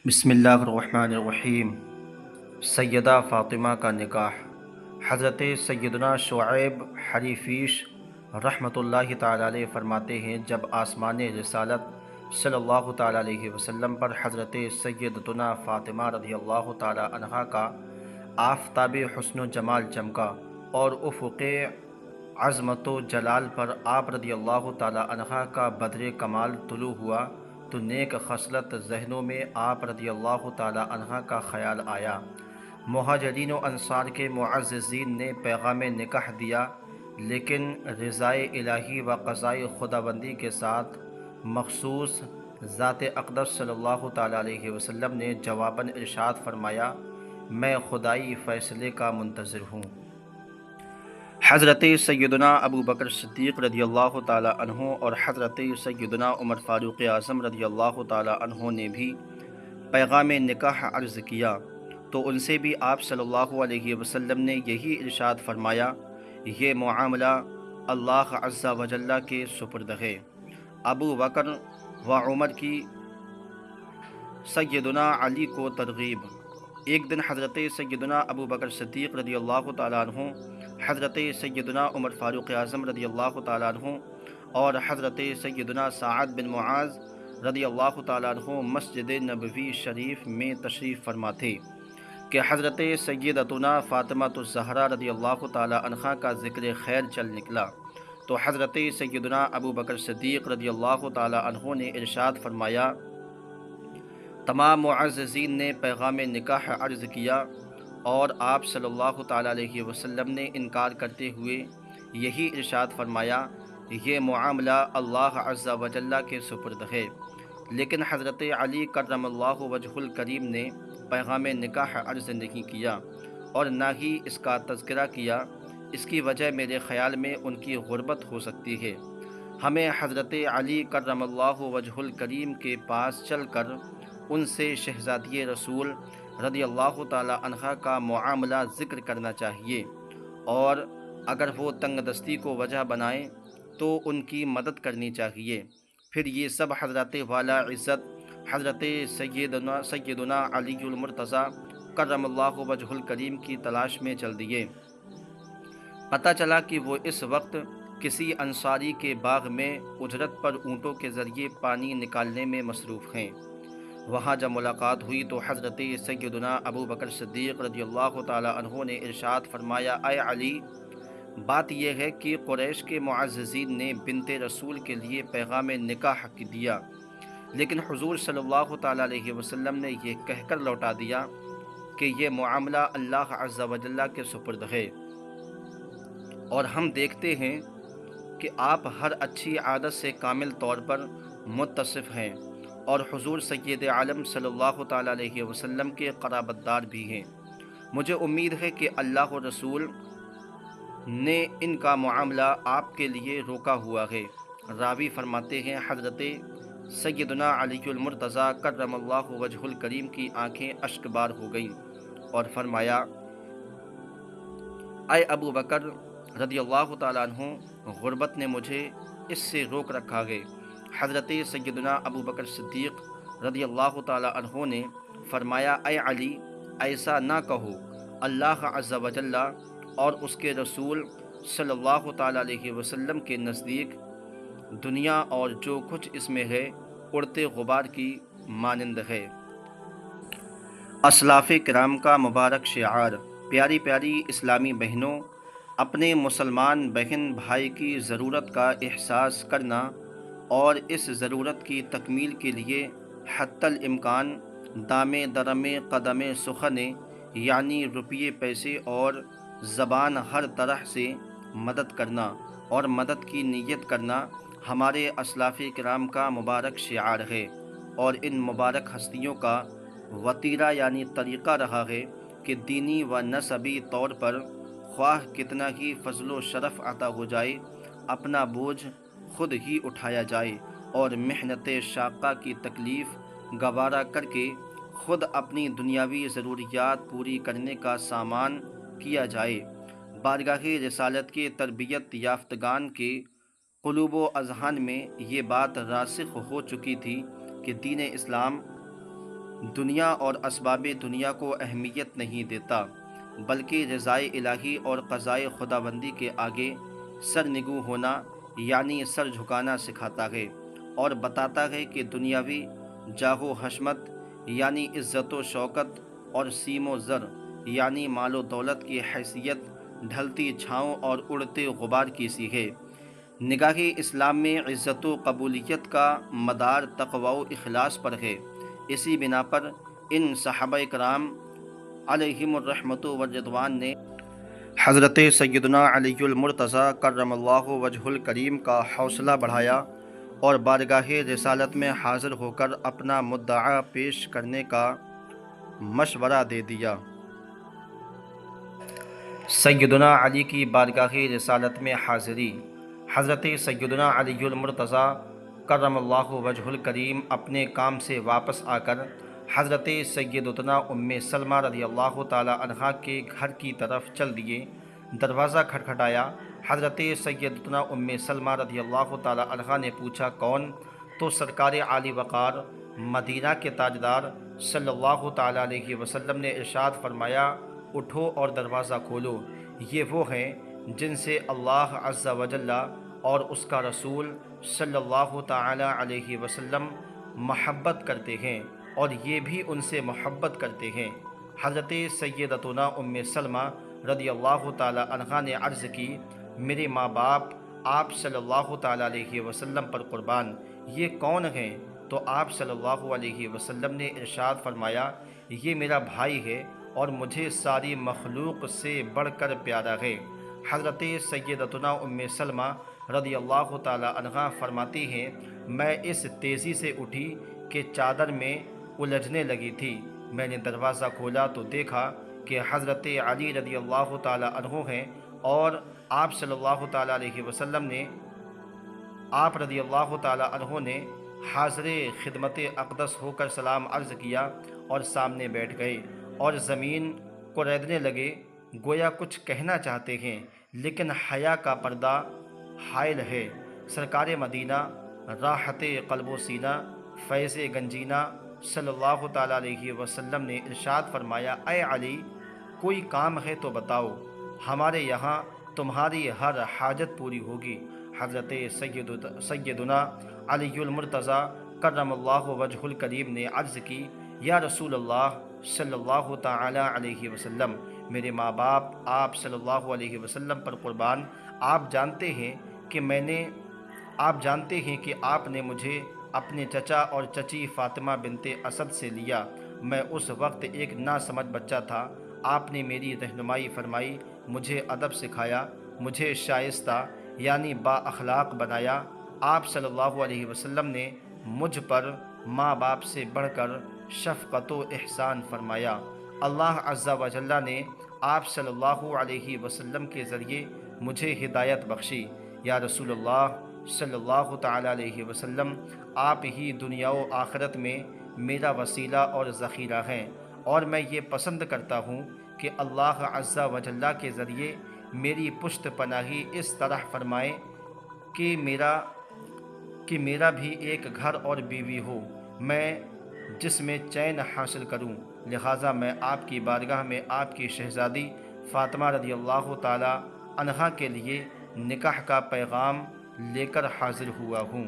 بسم اللہ الرحمن الرحیم۔ سیدہ فاطمہ کا نکاح۔ حضرت سیدنا شعیب حریفیش رحمۃ اللہ تعالیٰ علیہ فرماتے ہیں، جب آسمان رسالت صلی اللہ تعالیٰ علیہ وسلم پر حضرت سیدتنا فاطمہ رضی اللہ تعالیٰ عنہا کا آفتاب حسن و جمال چمکا اور افق عظمت و جلال پر آپ رضی اللہ تعالیٰ عنہا کا بدر کمال طلوع ہوا تو نیک خصلت ذہنوں میں آپ رضی اللہ تعالیٰ عنہا کا خیال آیا۔ مہاجرین و انصار کے معززین نے پیغام نکاح دیا، لیکن رضائے الہی و قضائے خداوندی کے ساتھ مخصوص ذات اقدس صلی اللہ تعالیٰ علیہ وسلم نے جواباً ارشاد فرمایا، میں خدائی فیصلے کا منتظر ہوں۔ حضرت سیدنا ابو بکر صدیق رضی اللہ تعالیٰ عنہ اور حضرت سیدنا عمر فاروق اعظم رضی اللہ تعالیٰ عنہ نے بھی پیغام نکاح عرض کیا تو ان سے بھی آپ صلی اللہ علیہ وسلم نے یہی ارشاد فرمایا، یہ معاملہ اللہ عز و جل کے سپرد ہے۔ ابو بکر و عمر کی سیدنا علی کو ترغیب۔ ایک دن حضرت سیدنا ابو بکر صدیق رضی اللہ تعالیٰ عنہ، حضرت سیدنا عمر فاروق اعظم رضی اللہ تعالیٰ عنہ اور حضرت سیدنا سعد بن معاذ رضی اللہ تعالیٰ عنہ مسجد نبوی شریف میں تشریف فرما تھے کہ حضرت سیدتنا فاطمہ الزہرا رضی اللہ تعالیٰ عنہا کا ذکر خیر چل نکلا تو حضرت سیدنا ابو بکر صدیق رضی اللہ تعالیٰ عنہ نے ارشاد فرمایا، تمام معززین نے پیغام نکاح عرض کیا اور آپ صلی اللہ تعالیٰ علیہ وسلم نے انکار کرتے ہوئے یہی ارشاد فرمایا، یہ معاملہ اللہ عز و جل کے سپرد ہے۔ لیکن حضرت علی کرم اللہ وجہ الکریم نے پیغام نکاح عرض نہیں کیا اور نہ ہی اس کا تذکرہ کیا۔ اس کی وجہ میرے خیال میں ان کی غربت ہو سکتی ہے۔ ہمیں حضرت علی کرم اللہ وجہ الکریم کے پاس چل کر ان سے شہزادی رسول رضی اللہ تعالیٰ عنہ کا معاملہ ذکر کرنا چاہیے، اور اگر وہ تنگ دستی کو وجہ بنائیں تو ان کی مدد کرنی چاہیے۔ پھر یہ سب حضرت والا عزت حضرت سیدنا علی المرتضیٰ کرم اللہ وجہ الکریم کی تلاش میں چل دیے۔ پتہ چلا کہ وہ اس وقت کسی انصاری کے باغ میں اجرت پر اونٹوں کے ذریعے پانی نکالنے میں مصروف ہیں۔ وہاں جب ملاقات ہوئی تو حضرت سیدنا ابو بکر صدیق رضی اللہ تعالیٰ عنہ نے ارشاد فرمایا، اے علی، بات یہ ہے کہ قریش کے معززین نے بنت رسول کے لیے پیغام نکاح دیا، لیکن حضور صلی اللہ تعالیٰ علیہ وسلم نے یہ کہہ کر لوٹا دیا کہ یہ معاملہ اللہ عز و جل کے سپرد ہے، اور ہم دیکھتے ہیں کہ آپ ہر اچھی عادت سے کامل طور پر متصف ہیں اور حضور سید عالم صلی اللہ تعالیٰ علیہ وسلم کے قرابت دار بھی ہیں۔ مجھے امید ہے کہ اللہ و رسول نے ان کا معاملہ آپ کے لیے روکا ہوا ہے۔ راوی فرماتے ہیں، حضرت سیدنا علی المرتضیٰ کرم اللہ وجہ الکریم کی آنکھیں اشک بار ہو گئیں اور فرمایا، اے ابو بکر رضی اللہ تعالیٰ عنہ، غربت نے مجھے اس سے روک رکھا ہے۔ حضرت سیدنا ابو بکر صدیق رضی اللہ تعالیٰ عنہ نے فرمایا، اے علی، ایسا نہ کہو، اللہ عز و جل اور اس کے رسول صلی اللہ تعالیٰ علیہ وسلم کے نزدیک دنیا اور جو کچھ اس میں ہے اڑتے غبار کی مانند ہے۔ اسلاف کرام کا مبارک شعار۔ پیاری پیاری اسلامی بہنوں، اپنے مسلمان بہن بھائی کی ضرورت کا احساس کرنا اور اس ضرورت کی تکمیل کے لیے حتی الامکان دام درم قدم سخن، یعنی روپیے پیسے اور زبان ہر طرح سے مدد کرنا اور مدد کی نیت کرنا ہمارے اسلاف کرام کا مبارک شعار ہے، اور ان مبارک ہستیوں کا وتیرہ یعنی طریقہ رہا ہے کہ دینی و نسبی طور پر خواہ کتنا ہی فضل و شرف عطا ہو جائے، اپنا بوجھ خود ہی اٹھایا جائے اور محنت شاقہ کی تکلیف گوارا کر کے خود اپنی دنیاوی ضروریات پوری کرنے کا سامان کیا جائے۔ بارگاہ رسالت کے تربیت یافتگان کے قلوب و اذہان میں یہ بات راسخ ہو چکی تھی کہ دین اسلام دنیا اور اسباب دنیا کو اہمیت نہیں دیتا، بلکہ رضائے الہی اور قضائے خداوندی کے آگے سرنگو ہونا یعنی سر جھکانا سکھاتا ہے، اور بتاتا ہے کہ دنیاوی جاہ و حشمت یعنی عزت و شوکت اور سیم و زر یعنی مال و دولت کی حیثیت ڈھلتی چھاؤں اور اڑتے غبار کی سی ہے۔ نگاہ اسلام میں عزت و قبولیت کا مدار تقوی و اخلاص پر ہے۔ اسی بنا پر ان صحابہ کرام علیہم الرحمۃ والرضوان نے حضرت سیدنا علی المرتضیٰ کرم اللہ وجہ الکریم کا حوصلہ بڑھایا اور بارگاہ رسالت میں حاضر ہو کر اپنا مدعا پیش کرنے کا مشورہ دے دیا۔ سیدنا علی کی بارگاہ رسالت میں حاضری۔ حضرت سیدنا علی المرتضیٰ کرم اللہ وجہ الکریم اپنے کام سے واپس آ کر حضرت سیدتنا ام سلمہ رضی اللہ تعالی عنہا کے گھر کی طرف چل دیے۔ دروازہ کھٹکھٹایا۔ حضرت سیدتنا ام سلمہ رضی اللہ تعالی عنہا نے پوچھا کون؟ تو سرکار عالی وقار مدینہ کے تاجدار صلی اللہ تعالی علیہ وسلم نے ارشاد فرمایا اٹھو اور دروازہ کھولو، یہ وہ ہیں جن سے اللہ عز و جل اور اس کا رسول صلی اللہ تعالی علیہ وسلم محبت کرتے ہیں اور یہ بھی ان سے محبت کرتے ہیں۔ حضرت سیدتنا ام سلمہ رضی اللہ تعالی عنہا نے عرض کی میرے ماں باپ آپ صلی اللہ تعالی علیہ وسلم پر قربان، یہ کون ہیں؟ تو آپ صلی اللہ علیہ وسلم نے ارشاد فرمایا یہ میرا بھائی ہے اور مجھے ساری مخلوق سے بڑھ کر پیارا ہے۔ حضرت سیدتنا ام سلمہ رضی اللہ تعالی عنہا فرماتی ہیں میں اس تیزی سے اٹھی کہ چادر میں الجھنے لگی تھی۔ میں نے دروازہ کھولا تو دیکھا کہ حضرت علی رضی اللہ تعالی عنہ ہیں اور آپ صلی اللہ تعالی علیہ وسلم نے آپ رضی اللہ تعالی عنہ نے حاضر خدمت اقدس ہو کر سلام عرض کیا اور سامنے بیٹھ گئے اور زمین کو ریدنے لگے، گویا کچھ کہنا چاہتے ہیں لیکن حیا کا پردہ حائل ہے۔ سرکار مدینہ راحت قلب و سینہ فیض گنجینہ صلی اللہ تعالی علیہ وسلم نے ارشاد فرمایا اے علی کوئی کام ہے تو بتاؤ، ہمارے یہاں تمہاری ہر حاجت پوری ہوگی۔ حضرت سیدنا علی المرتضیٰ کرم اللہ وجہ الکریم نے عرض کی یا رسول اللہ صلی اللہ تعالی علیہ وسلم میرے ماں باپ آپ صلی اللہ علیہ وسلم پر قربان، آپ جانتے ہیں کہ آپ نے مجھے اپنے چچا اور چچی فاطمہ بنت اسد سے لیا۔ میں اس وقت ایک ناسمجھ بچہ تھا، آپ نے میری رہنمائی فرمائی، مجھے ادب سکھایا، مجھے شائستہ یعنی با اخلاق بنایا۔ آپ صلی اللہ علیہ وسلم نے مجھ پر ماں باپ سے بڑھ کر شفقت و احسان فرمایا۔ اللہ عز و جل نے آپ صلی اللہ علیہ وسلم کے ذریعے مجھے ہدایت بخشی۔ یا رسول اللہ صلی اللہ تعالی علیہ وسلم آپ ہی دنیا و آخرت میں میرا وسیلہ اور ذخیرہ ہیں، اور میں یہ پسند کرتا ہوں کہ اللہ عز و جل کے ذریعے میری پشت پناہی اس طرح فرمائیں کہ میرا بھی ایک گھر اور بیوی ہو، میں جس میں چین حاصل کروں۔ لہٰذا میں آپ کی بارگاہ میں آپ کی شہزادی فاطمہ رضی اللہ تعالی عنہا کے لیے نکاح کا پیغام لے کر حاضر ہوا ہوں۔